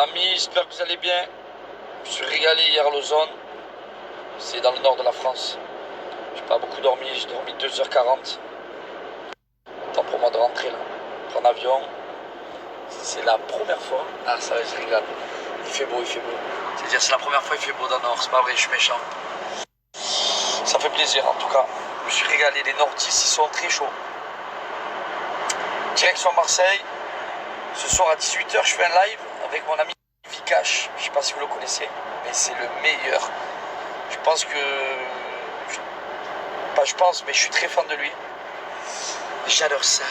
Amis, j'espère que vous allez bien. Je me suis régalé hier à Lausanne. C'est dans le nord de la France. J'ai pas beaucoup dormi, j'ai dormi 2h40. Temps pour moi de rentrer là. Prendre l'avion. C'est la première fois. Ah ça va, je régale. Il fait beau, il fait beau. C'est-à-dire c'est la première fois qu'il fait beau dans le nord, c'est pas vrai, je suis méchant. Ça fait plaisir en tout cas. Je me suis régalé, les nordistes ils sont très chauds. Direction Marseille. Ce soir à 18h je fais un live avec mon ami Vikash. Je sais pas si vous le connaissez, mais c'est le meilleur. Je pense que... Pas je pense, mais je suis très fan de lui. J'adore ça.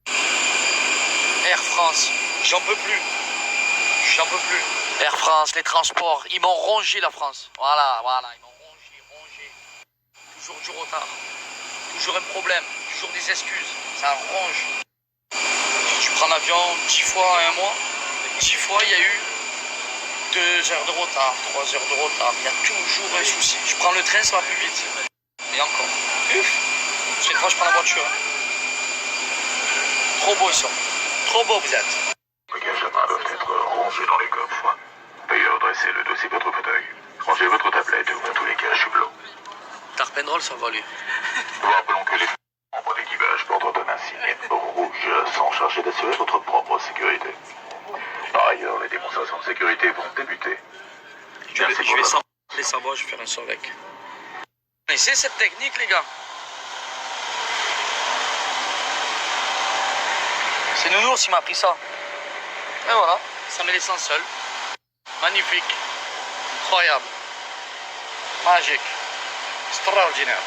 Air France, j'en peux plus. J'en peux plus. Air France, les transports, ils m'ont rongé la France. Voilà, ils m'ont rongé. Toujours du retard. Toujours un problème. Toujours des excuses. Ça ronge. J'ai dû prendre l'avion 10 fois en un mois. 10 fois, il y a eu 2 heures de retard, 3 heures de retard. Il y a toujours un souci. Je prends le train, ça va plus vite. Et encore. Cette fois, je prends la voiture. Trop beau, ça. Trop beau, vous êtes. Les bagages à main doivent être rangés dans les coffres. D'ailleurs, dressez le dossier de votre fauteuil. Rangez votre tablette ou dans tous les cas, je suis blanc. Tarpendrol, ça va lui. Nous rappelons que les membres d'équipage portent un insigne rouge sont chargés d'assurer votre propre sécurité. Par ailleurs, les démonstrations de sécurité vont débuter. Je vais les savoir, je vais faire un saut avec. Vous connaissez cette technique, les gars? C'est Nounours qui m'a appris ça. Et voilà, ça met l'essence seul. Magnifique. Incroyable. Magique. Extraordinaire.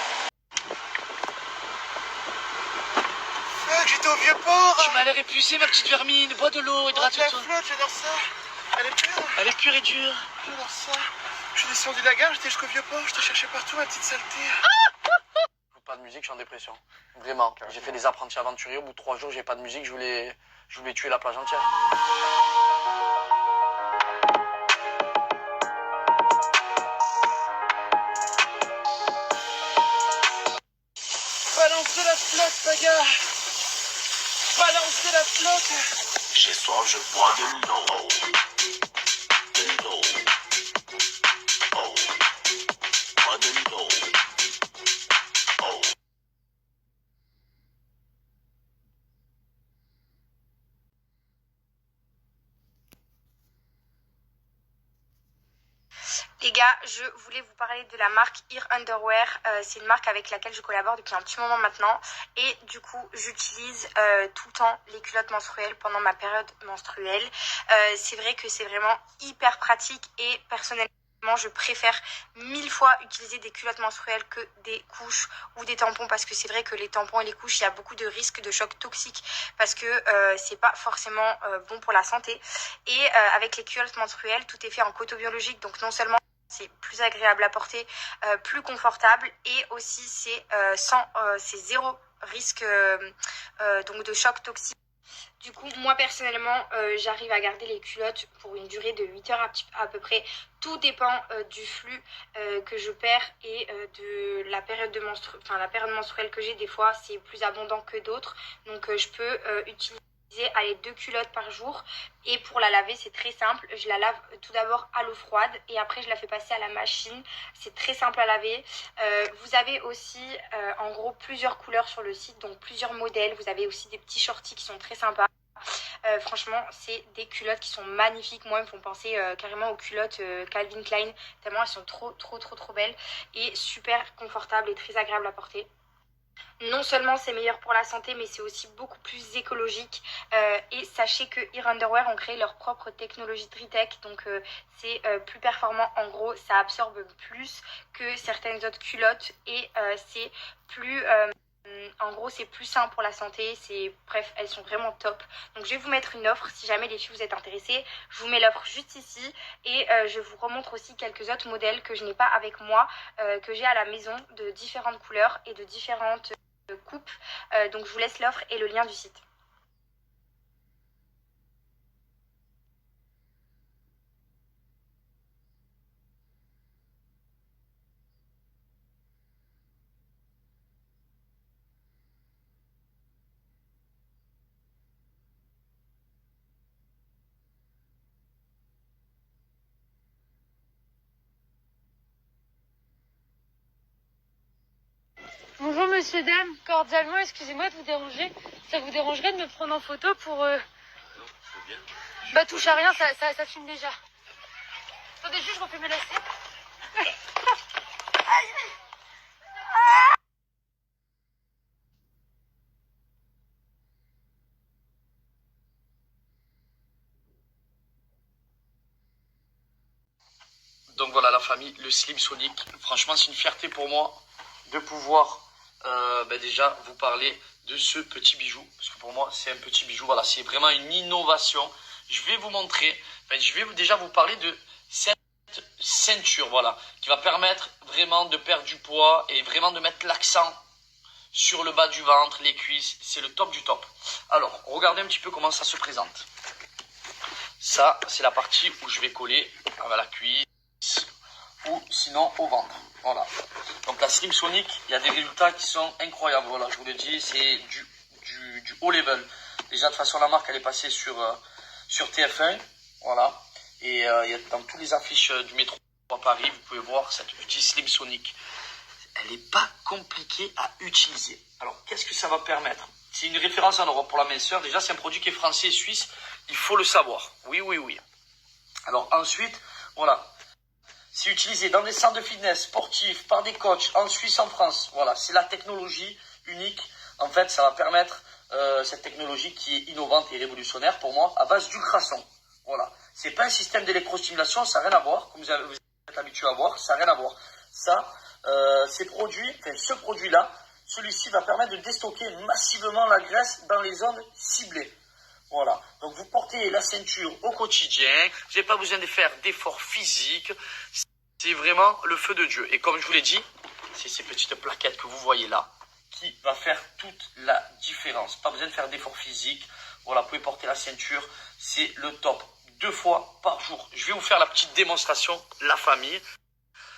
J'étais au Vieux-Port. Tu m'as l'air épuisé, ma petite vermine. Bois de l'eau, La hydrate-toi. flotte, j'adore ça. Elle est pure. Elle est pure et dure. J'adore ça. Je suis descendu de la gare, j'étais jusqu'au Vieux-Port. Je te cherchais partout, ma petite saleté. Pas de musique, je suis en dépression. Vraiment. J'ai fait des apprentis aventuriers. Au bout de 3 jours, j'ai pas de musique. Je voulais tuer la plage entière. Balance de la flotte, baga. Balance de la flotte. J'ai soif, je bois de l'eau. De l'eau. Oh. Bois de l'eau. Oh. Les gars, je voulais vous parler de la marque Ear Underwear. C'est une marque avec laquelle je collabore depuis un petit moment maintenant. Et du coup, j'utilise tout le temps les culottes menstruelles pendant ma période menstruelle. C'est vrai que c'est vraiment hyper pratique et personnellement, je préfère 1000 fois utiliser des culottes menstruelles que des couches ou des tampons parce que c'est vrai que les tampons et les couches, il y a beaucoup de risques de choc toxique parce que c'est pas forcément bon pour la santé. Et avec les culottes menstruelles, tout est fait en coton biologique, donc non seulement c'est plus agréable à porter, plus confortable et aussi c'est zéro risque donc de choc toxique. Du coup, moi personnellement, j'arrive à garder les culottes pour une durée de 8 heures à peu près. Tout dépend du flux que je perds et de la période la période menstruelle que j'ai. Des fois, c'est plus abondant que d'autres. Donc, je peux utiliser 2 culottes par jour. Et pour la laver, c'est très simple. Je la lave tout d'abord à l'eau froide et après, je la fais passer à la machine. C'est très simple à laver. Vous avez aussi, en gros, plusieurs couleurs sur le site, donc plusieurs modèles. Vous avez aussi des petits shorties qui sont très sympas. Franchement, c'est des culottes qui sont magnifiques. Moi, elles me font penser carrément aux culottes Calvin Klein. Tellement elles sont trop belles et super confortables et très agréables à porter. Non seulement c'est meilleur pour la santé, mais c'est aussi beaucoup plus écologique. Et sachez que Ear Underwear ont créé leur propre technologie Tritech, donc c'est plus performant. En gros, ça absorbe plus que certaines autres culottes et c'est plus... en gros, c'est plus sain pour la santé. Bref, elles sont vraiment top. Donc, je vais vous mettre une offre. Si jamais les filles vous êtes intéressées, je vous mets l'offre juste ici. Et je vous remontre aussi quelques autres modèles que je n'ai pas avec moi, que j'ai à la maison, de différentes couleurs et de différentes coupes. Donc, je vous laisse l'offre et le lien du site. monsieur, dame, cordialement, excusez-moi de vous déranger. Ça vous dérangerait de me prendre en photo pour... Non, c'est bien. Bah touche à rien, ça filme déjà. Attendez juste, je refais mes lacets. Donc voilà la famille, le Slim Sonic. Franchement, c'est une fierté pour moi de pouvoir déjà vous parler de ce petit bijou. Parce que pour moi, c'est un petit bijou. Voilà, c'est vraiment une innovation. Je vais vous montrer, je vais déjà vous parler de cette ceinture, voilà, qui va permettre vraiment de perdre du poids et vraiment de mettre l'accent sur le bas du ventre, les cuisses. C'est le top du top. Alors, regardez un petit peu comment ça se présente. Ça, c'est la partie où je vais coller à la cuisse ou sinon au ventre. Voilà. Donc la Slim Sonic, il y a des résultats qui sont incroyables. Voilà, je vous le dis, c'est du haut level. Déjà de toute façon, la marque elle est passée sur TF1. Voilà. Et il y a dans toutes les affiches du métro à Paris, vous pouvez voir cette petite Slim Sonic. Elle n'est pas compliquée à utiliser. Alors qu'est-ce que ça va permettre? C'est une référence en Europe pour la minceur. Déjà, c'est un produit qui est français et suisse. Il faut le savoir. Oui, oui, oui. Alors ensuite, voilà. C'est utilisé dans des centres de fitness sportifs, par des coachs, en Suisse, en France. Voilà, c'est la technologie unique. En fait, ça va permettre cette technologie qui est innovante et révolutionnaire pour moi, à base d'ultrasons. Voilà. C'est pas un système d'électrostimulation, ça n'a rien à voir, comme vous êtes habitué à voir, ça n'a rien à voir. Ça, ce produit-là, celui-ci va permettre de déstocker massivement la graisse dans les zones ciblées. Voilà, donc vous portez la ceinture au quotidien, vous n'avez pas besoin de faire d'efforts physiques, c'est vraiment le feu de Dieu. Et comme je vous l'ai dit, c'est ces petites plaquettes que vous voyez là qui va faire toute la différence. Pas besoin de faire d'efforts physiques, voilà, vous pouvez porter la ceinture, c'est le top. 2 fois par jour. Je vais vous faire la petite démonstration, la famille.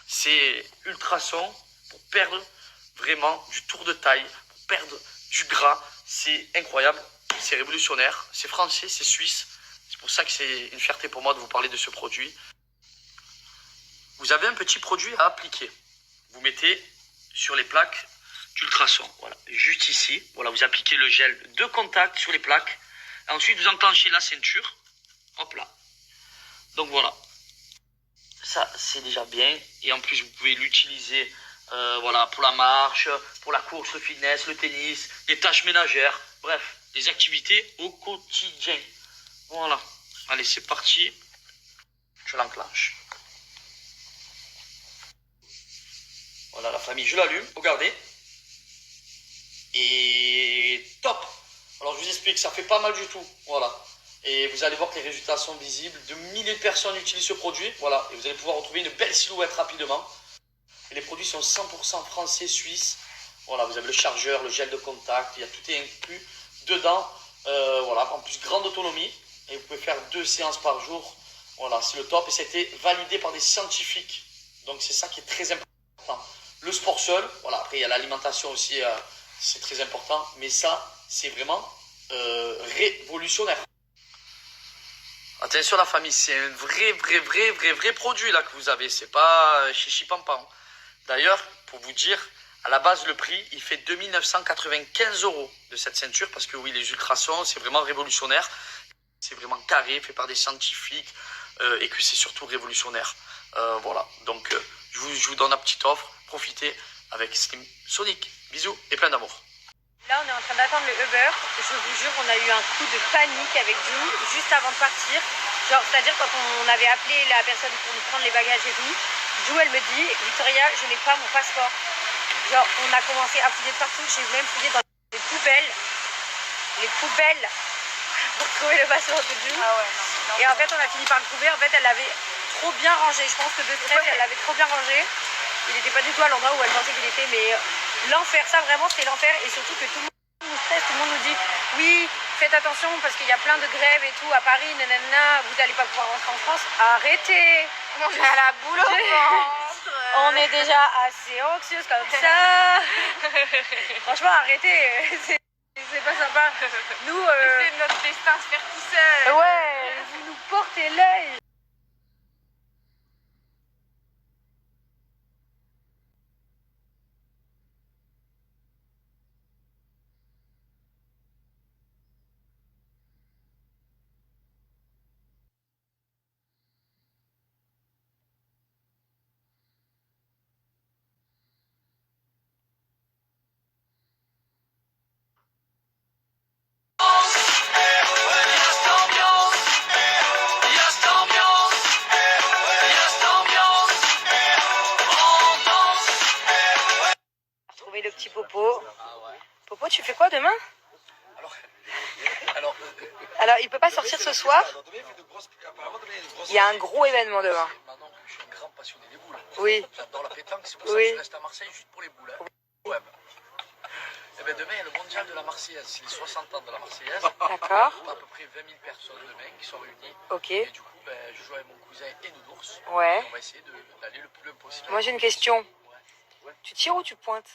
C'est ultrason pour perdre vraiment du tour de taille, pour perdre du gras, c'est incroyable. C'est révolutionnaire, c'est français, c'est suisse. C'est pour ça que c'est une fierté pour moi de vous parler de ce produit. Vous avez un petit produit à appliquer. Vous mettez sur les plaques d'ultrason. Voilà, juste ici. Voilà, vous appliquez le gel de contact sur les plaques. Ensuite, vous enclenchez la ceinture. Hop là. Donc voilà. Ça, c'est déjà bien. Et en plus, vous pouvez l'utiliser voilà, pour la marche, pour la course, le fitness, le tennis, les tâches ménagères. Bref. Des activités au quotidien. Voilà. Allez, c'est parti. Je l'enclenche. Voilà la famille, je l'allume. Regardez. Et top. Alors je vous explique, ça fait pas mal du tout. Voilà. Et vous allez voir que les résultats sont visibles. De milliers de personnes utilisent ce produit. Voilà. Et vous allez pouvoir retrouver une belle silhouette rapidement. Et les produits sont 100% français, suisse. Voilà, vous avez le chargeur, le gel de contact. Il y a tout est inclus dedans, voilà, en plus grande autonomie et vous pouvez faire 2 séances par jour, voilà, c'est le top et c'était validé par des scientifiques, donc c'est ça qui est très important. Le sport seul, voilà, après il y a l'alimentation aussi, c'est très important, mais ça c'est vraiment révolutionnaire. Attention la famille, c'est un vrai produit là que vous avez, c'est pas chichi pampan. D'ailleurs, pour vous dire, à la base, le prix, il fait 2 995 € de cette ceinture parce que oui, les ultrasons, c'est vraiment révolutionnaire. C'est vraiment carré, fait par des scientifiques et que c'est surtout révolutionnaire. Voilà, donc je vous donne la petite offre. Profitez avec Slim Sonic. Bisous et plein d'amour. Là, on est en train d'attendre le Uber. Je vous jure, on a eu un coup de panique avec Ju juste avant de partir. Genre, c'est-à-dire quand on avait appelé la personne pour nous prendre les bagages et tout, Ju, elle me dit, Victoria, je n'ai pas mon passeport. Genre, on a commencé à fouiller de partout. J'ai même fouillé dans les poubelles. Pour trouver le passeport de Ju. Ah ouais, non. Et en fait, on a fini par le trouver. En fait, elle l'avait trop bien rangé. Je pense que de stress, elle l'avait trop bien rangé. Il n'était pas du tout à l'endroit où elle pensait qu'il était. Mais l'enfer, ça vraiment, c'est l'enfer. Et surtout que tout le monde nous stresse. Tout le monde nous dit, oui, faites attention parce qu'il y a plein de grèves et tout à Paris. Nanana, vous n'allez pas pouvoir rentrer en France. Arrêtez. On a la boule au ventre. On est déjà assez anxieuse comme ça. Franchement, arrêtez. C'est pas sympa. Nous, C'est notre destin se faire tout seul. ouais, vous nous portez l'œil. Alors, il peut pas sortir ce soir. Il y a un gros événement demain. Maintenant que je suis un grand passionné des boules. Oui. J'adore la pétanque, c'est pour ça Oui. que je reste à Marseille juste pour les boules. Hein. Ouais. Et ben demain, il y a le mondial de la Marseillaise. C'est les 60 ans de la Marseillaise. D'accord. À peu près 20 000 personnes demain qui sont réunies. Ok. Et du coup, ben, je joue avec mon cousin et Nounours. Ouais. Et on va essayer d'aller le plus loin possible. Moi, j'ai une question. Ouais. Tu tires ou tu pointes?